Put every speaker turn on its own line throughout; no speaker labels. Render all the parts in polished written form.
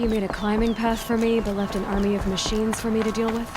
You made a climbing path for me, but left an army of machines for me to deal with?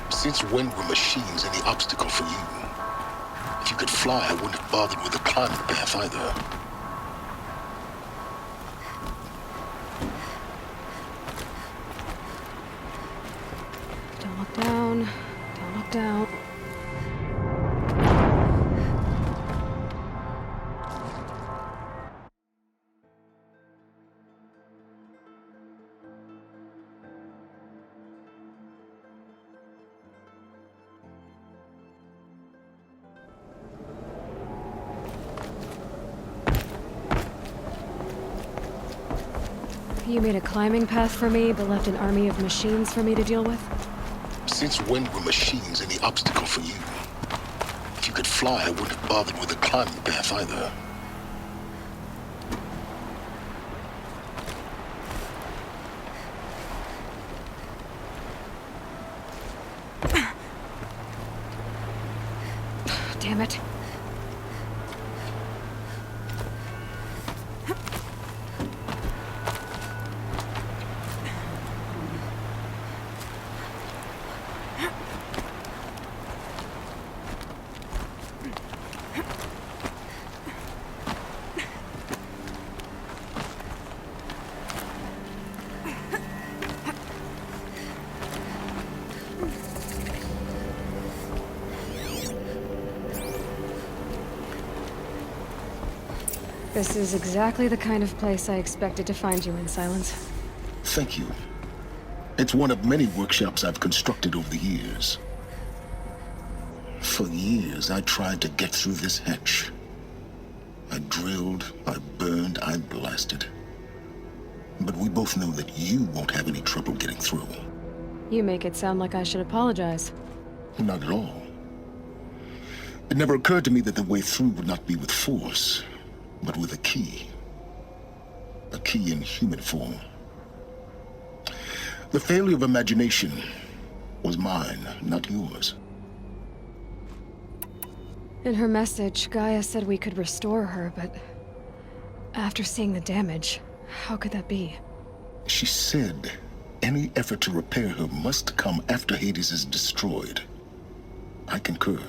Since when were machines any obstacle for you? If you could fly, I wouldn't have bothered with the climbing path either.
Don't look down. Don't look down. You made a climbing path for me, but left an army of machines for me to deal with?
Since when were machines any obstacle for you? If you could fly, I wouldn't have bothered with the climbing path either.
Damn it. This is exactly the kind of place I expected to find you in, Silence.
Thank you. It's one of many workshops I've constructed over the years. For years, I tried to get through this hatch. I drilled, I burned, I blasted. But we both know that you won't have any trouble getting through.
You make it sound like I should apologize.
Not at all. It never occurred to me that the way through would not be with force, but with a key. A key in human form. The failure of imagination was mine, not yours.
In her message, Gaia said we could restore her, but after seeing the damage, how could that be?
She said any effort to repair her must come after Hades is destroyed. I concur.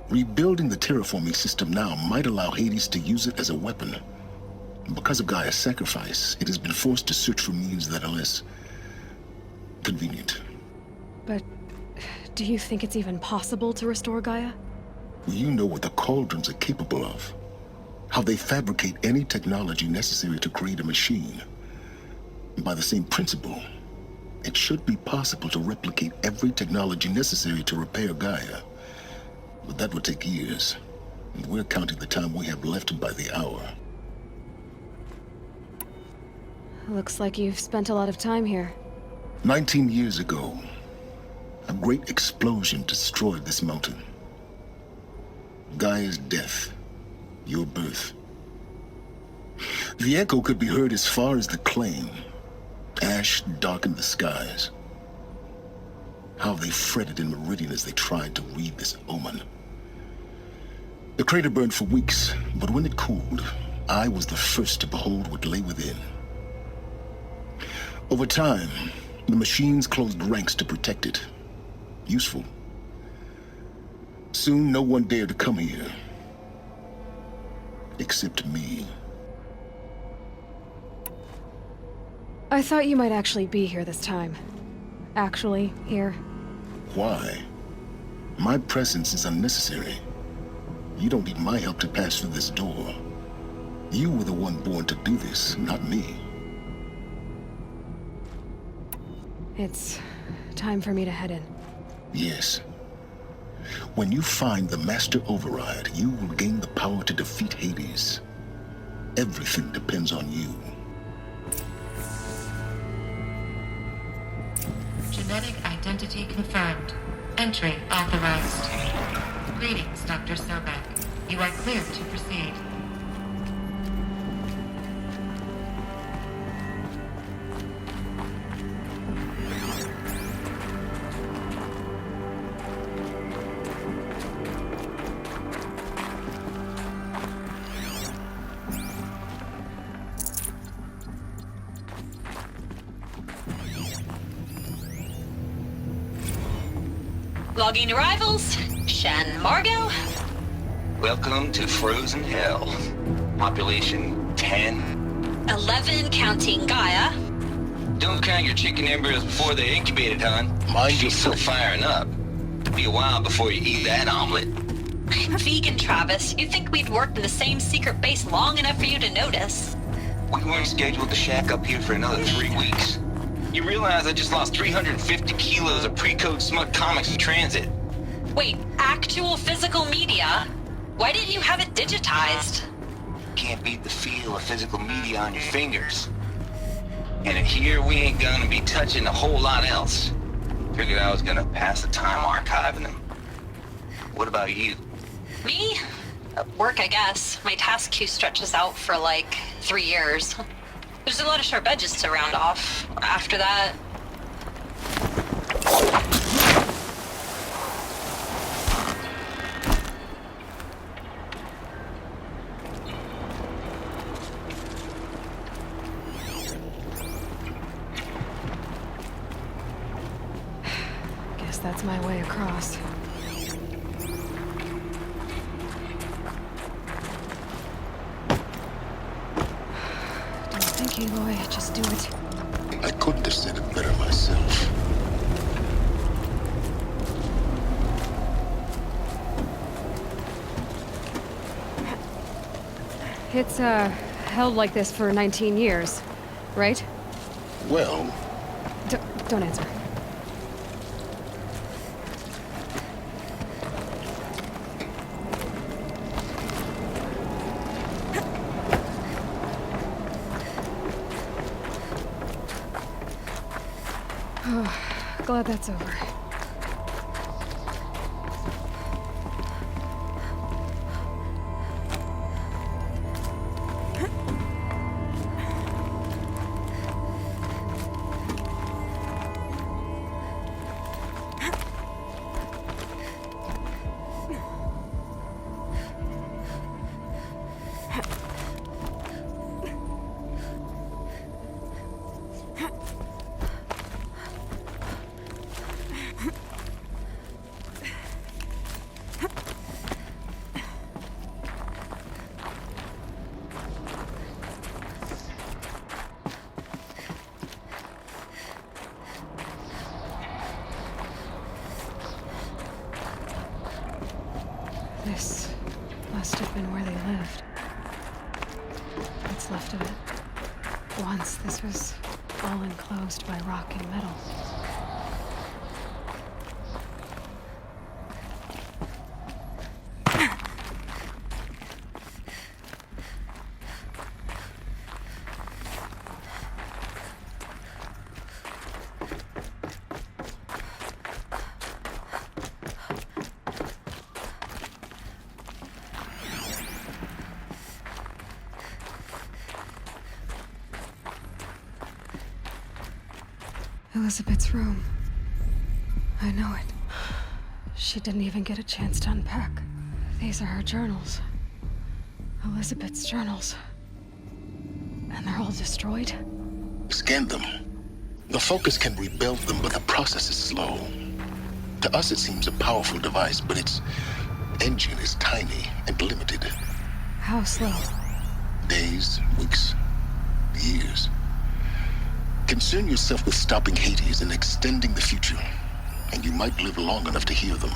Rebuilding the terraforming system now might allow Hades to use it as a weapon. Because of Gaia's sacrifice, it has been forced to search for means that are less convenient.
But do you think it's even possible to restore Gaia?
You know what the Cauldrons are capable of. How they fabricate any technology necessary to create a machine. By the same principle, it should be possible to replicate every technology necessary to repair Gaia. But that would take years. And we're counting the time we have left by the hour.
Looks like you've spent a lot of time here.
19 years ago, a great explosion destroyed this mountain. Gaia's death, your birth. The echo could be heard as far as the Claim. Ash darkened the skies. How they fretted in Meridian as they tried to read this omen. The crater burned for weeks, but when it cooled, I was the first to behold what lay within. Over time, the machines closed ranks to protect it. Useful. Soon, no one dared to come here. Except me.
I thought you might actually be here this time. Actually, here.
Why? My presence is unnecessary. You don't need my help to pass through this door. You were the one born to do this, not me.
It's time for me to head in.
Yes. When you find the Master Override, you will gain the power to defeat Hades. Everything depends on you.
Genetic identity confirmed. Entry authorized. Greetings, Dr. Sobek. You are cleared to proceed.
Logging arrivals. Shen Margot.
Welcome to Frozen Hell. Population 10.
11 counting Gaia.
Don't count your chicken embryos before they're incubated, hon.
Mind
She's
your
still
foot.
firing up. It'll be a while before you eat that omelet.
I'm vegan, Travis. You'd think we'd worked in the same secret base long enough for you to notice.
We weren't scheduled to shack up here for another 3 weeks. You realize I just lost 350 kilos of pre-code smut comics in transit.
Wait, actual physical media? Why didn't you have it digitized?
Can't beat the feel of physical media on your fingers. And in here, we ain't gonna be touching a whole lot else. Figured I was gonna pass the time archiving them. What about you?
Me? Work, I guess. My task queue stretches out for like 3 years. There's a lot of sharp edges to round off. After that...
Guess that's my way across. Don't think, Aloy. Just do it.
I couldn't have said it better myself.
It's, held like this for 19 years, right?
Well,
Don't answer. Glad that's over. This must have been where they lived. What's left of it. Once this was all enclosed by rock and metal. Elizabeth's room. I know it. She didn't even get a chance to unpack. These are her journals. Elizabeth's journals. And they're all destroyed?
scan them. The Focus can rebuild them, but the process is slow. To us, it seems a powerful device, but its engine is tiny and limited.
How slow?
Days, weeks, years. Concern yourself with stopping Hades and extending the future, and you might live long enough to hear them.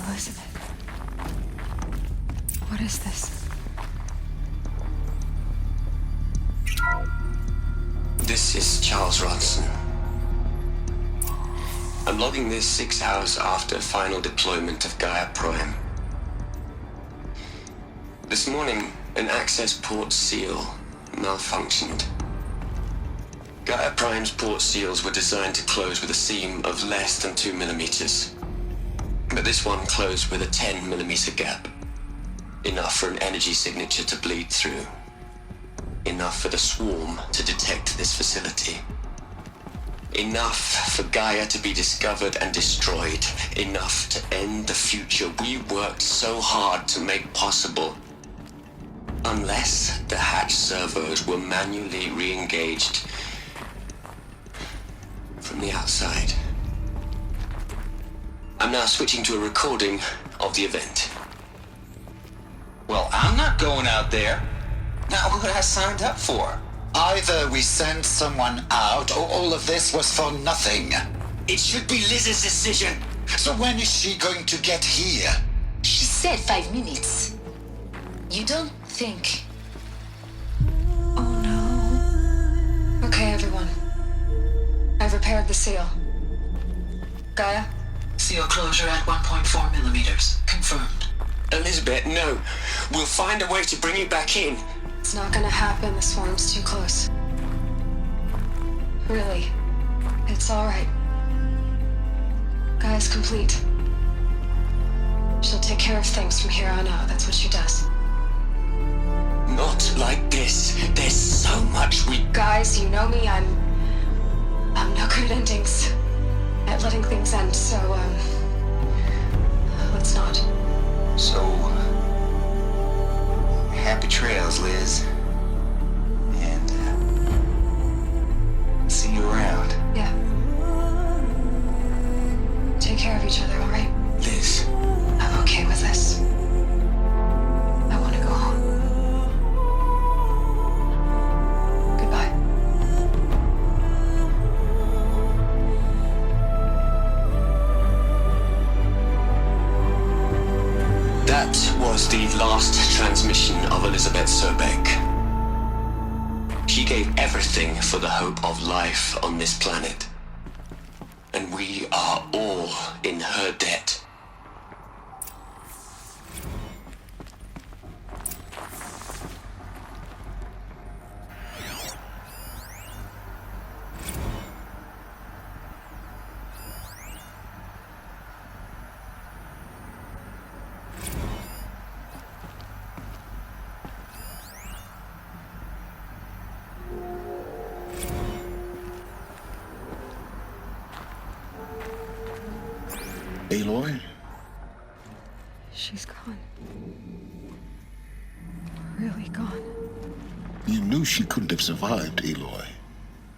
Elizabeth. What is this?
This is Charles Ronson. I'm logging this 6 hours after final deployment of Gaia Prime. This morning, an access port seal malfunctioned. Gaia Prime's port seals were designed to close with a seam of less than 2 millimeters. But this one closed with a 10 millimeter gap. Enough for an energy signature to bleed through. Enough for the swarm to detect this facility. Enough for Gaia to be discovered and destroyed. Enough to end the future we worked so hard to make possible. Unless the hatch servos were manually re-engaged from the outside. I'm now switching to a recording of the event.
Well, I'm not going out there. Not what I signed up for.
Either we send someone out, or all of this was for nothing.
It should be Liz's decision.
So when is she going to get here?
She said 5 minutes. You don't think...
Oh no. Okay, everyone. I've repaired the seal. Gaia?
Seal closure at 1.4 millimeters. Confirmed.
Elizabeth, no. We'll find a way to bring you back in.
It's not gonna happen. The swarm's too close. Really. It's alright. Gaia's complete. She'll take care of things from here on out. That's what she does.
Not like this. There's so much we...
Guys, you know me. I'm no good at endings. At letting things end, so, let's not.
So, happy trails, Liz. And, see you around.
Yeah. Take care of each other, alright?
Liz.
I'm okay with this. I want to go home. Goodbye.
That was the last transmission of Elizabeth Sobek. She gave everything for the hope of life on this planet. And we are all in her debt.
Aloy?
She's gone. Really gone.
You knew she couldn't have survived, Aloy.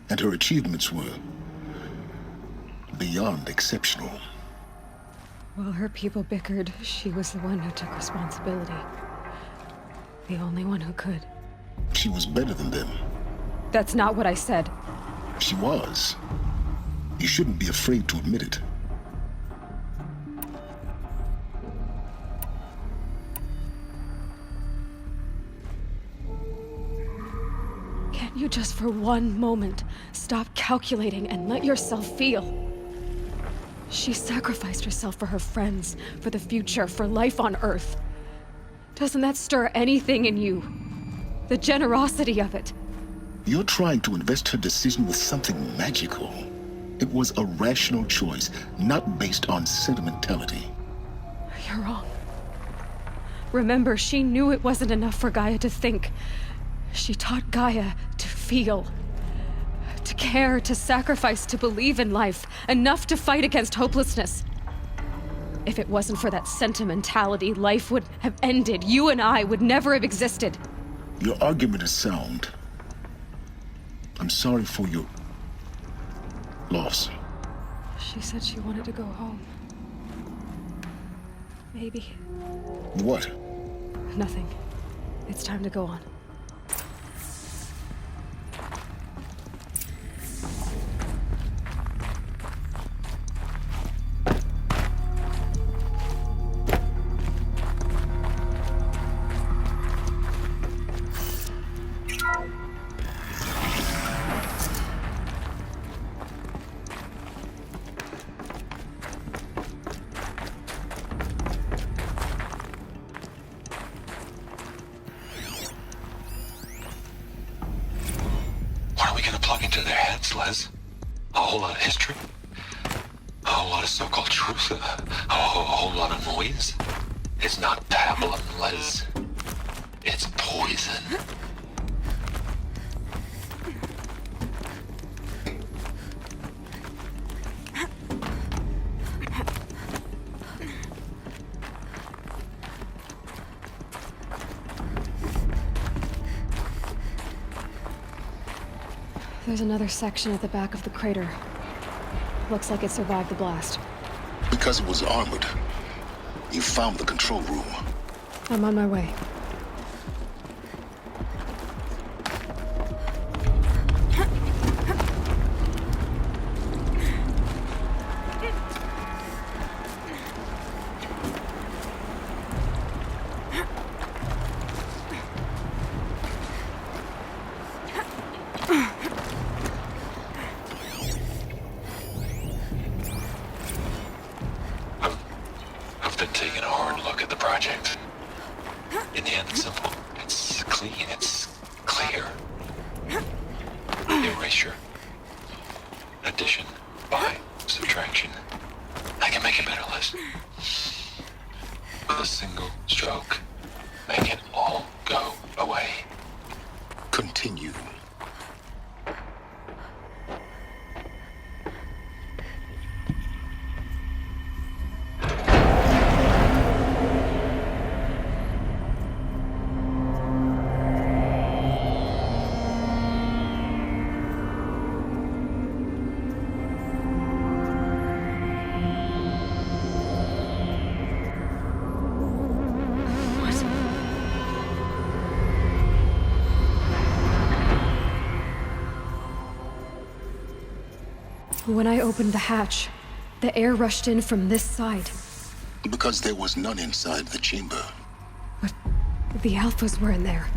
And her achievements were beyond exceptional.
While her people bickered, she was the one who took responsibility. The only one who could.
She was better than them.
That's not what I said.
She was. You shouldn't be afraid to admit it.
Can't you just for one moment stop calculating and let yourself feel? She sacrificed herself for her friends, for the future, for life on Earth. Doesn't that stir anything in you? The generosity of it.
You're trying to invest her decision with something magical. It was a rational choice, not based on sentimentality.
You're wrong. Remember, she knew it wasn't enough for Gaia to think. She taught Gaia to feel. To care, to sacrifice, to believe in life. Enough to fight against hopelessness. If it wasn't for that sentimentality, life would have ended. You and I would never have existed.
Your argument is sound. I'm sorry for your loss.
She said she wanted to go home. Maybe.
What?
Nothing. It's time to go on.
What are we gonna plug into their heads, Les? A whole lot of history? A whole lot of so-called truth? A whole lot of noise? It's not pablum, Les. It's poison.
There's another section at the back of the crater. Looks like it survived the blast.
Because it was armored. You found the control room.
I'm on my way.
I've been taking a hard look at the project. In the end, it's simple. It's clean. It's clear. Erasure. Addition. By. Subtraction. I can make a better list. With a single stroke. Make it all go away.
Continue.
When I opened the hatch, the air rushed in from this side.
Because there was none inside the chamber.
But the Alphas were in there.